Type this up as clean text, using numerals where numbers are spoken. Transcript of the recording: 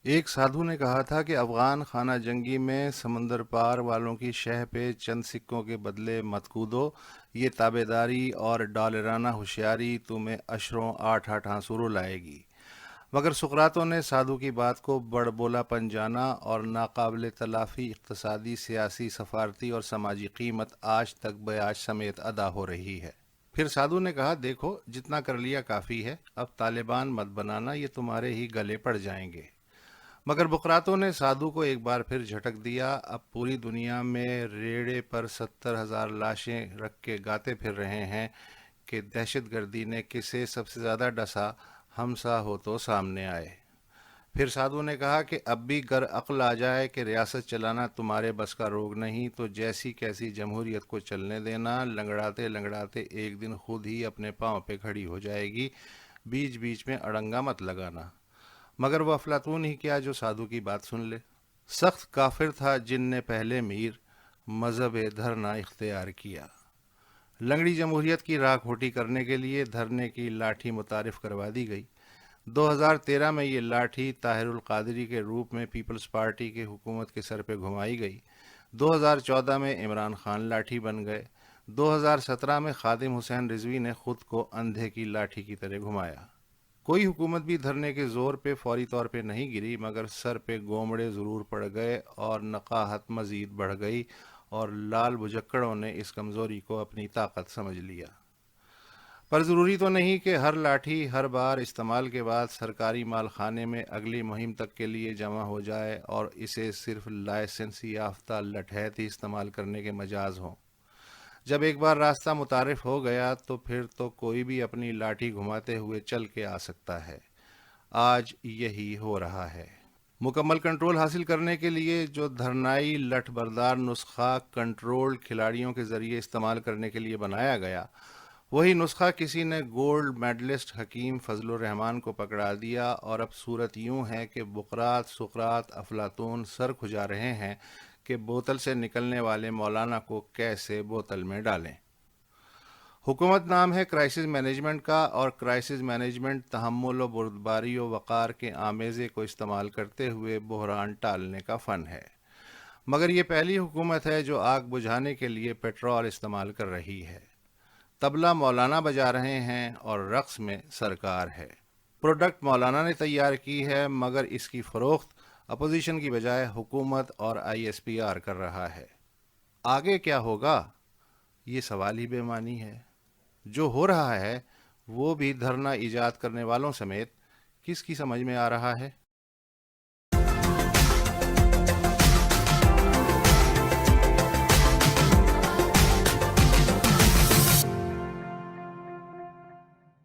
ایک سادھو نے کہا تھا کہ افغان خانہ جنگی میں سمندر پار والوں کی شہ پہ چند سکوں کے بدلے مت کودو، یہ تابے داری اور ڈالرانہ ہوشیاری تمہیں اشروں آٹھ آٹھ آنسو رلائے گی۔ مگر سقراطوں نے سادھو کی بات کو بڑ بولا پن جانا اور ناقابل تلافی اقتصادی، سیاسی، سفارتی اور سماجی قیمت آج تک بیاج سمیت ادا ہو رہی ہے۔ پھر سادھو نے کہا، دیکھو جتنا کر لیا کافی ہے، اب طالبان مت بنانا، یہ تمہارے ہی گلے پڑ جائیں گے۔ مگر بقراتوں نے سادھو کو ایک بار پھر جھٹک دیا۔ اب پوری دنیا میں ریڑے پر 70,000 لاشیں رکھ کے گاتے پھر رہے ہیں کہ دہشت گردی نے کسے سب سے زیادہ ڈسا، ہم سا ہو تو سامنے آئے۔ پھر سادھو نے کہا کہ اب بھی گر عقل آ جائے کہ ریاست چلانا تمہارے بس کا روگ نہیں تو جیسی کیسی جمہوریت کو چلنے دینا، لنگڑاتے لنگڑاتے ایک دن خود ہی اپنے پاؤں پہ کھڑی ہو جائے گی، بیچ بیچ میں اڑنگا مت لگانا۔ مگر وہ افلاطون ہی کیا جو سادھو کی بات سن لے۔ سخت کافر تھا جن نے پہلے میر مذہب دھرنا اختیار کیا۔ لنگڑی جمہوریت کی راہ کھوٹی کرنے کے لیے دھرنے کی لاٹھی متعارف کروا دی گئی۔ 2013 میں یہ لاٹھی طاہر القادری کے روپ میں پیپلز پارٹی کے حکومت کے سر پہ گھمائی گئی۔ 2014 میں عمران خان لاٹھی بن گئے۔ 2017 میں خادم حسین رضوی نے خود کو اندھے کی لاٹھی کی طرح گھمایا۔ کوئی حکومت بھی دھرنے کے زور پہ فوری طور پہ نہیں گری، مگر سر پہ گومڑے ضرور پڑ گئے اور نقاہت مزید بڑھ گئی، اور لال بجکڑوں نے اس کمزوری کو اپنی طاقت سمجھ لیا۔ پر ضروری تو نہیں کہ ہر لاٹھی ہر بار استعمال کے بعد سرکاری مال خانے میں اگلی مہم تک کے لیے جمع ہو جائے اور اسے صرف لائسنس یافتہ لٹھیت ہی استعمال کرنے کے مجاز ہوں۔ جب ایک بار راستہ متعارف ہو گیا تو پھر تو کوئی بھی اپنی لاٹھی گھماتے ہوئے چل کے آ سکتا ہے۔ آج یہی ہو رہا ہے۔ مکمل کنٹرول حاصل کرنے کے لیے جو دھرنائی لٹھ بردار نسخہ کنٹرول کھلاڑیوں کے ذریعے استعمال کرنے کے لیے بنایا گیا، وہی نسخہ کسی نے گولڈ میڈلسٹ حکیم فضل الرحمان کو پکڑا دیا، اور اب صورت یوں ہے کہ بقراط، سقراط، افلاطون سر کھجا رہے ہیں کہ بوتل سے نکلنے والے مولانا کو کیسے بوتل میں ڈالیں۔ حکومت نام ہے کرائسس مینجمنٹ کا، اور کرائسس مینجمنٹ تحمل و بردباری و وقار کے آمیزے کو استعمال کرتے ہوئے بحران ٹالنے کا فن ہے۔ مگر یہ پہلی حکومت ہے جو آگ بجھانے کے لیے پیٹرول استعمال کر رہی ہے۔ طبلہ مولانا بجا رہے ہیں اور رقص میں سرکار ہے۔ پروڈکٹ مولانا نے تیار کی ہے، مگر اس کی فروخت اپوزیشن کی بجائے حکومت اور آئی ایس پی آر کر رہا ہے۔ آگے کیا ہوگا؟ یہ سوال ہی بے معنی ہے۔ جو ہو رہا ہے وہ بھی دھرنا ایجاد کرنے والوں سمیت کس کی سمجھ میں آ رہا ہے؟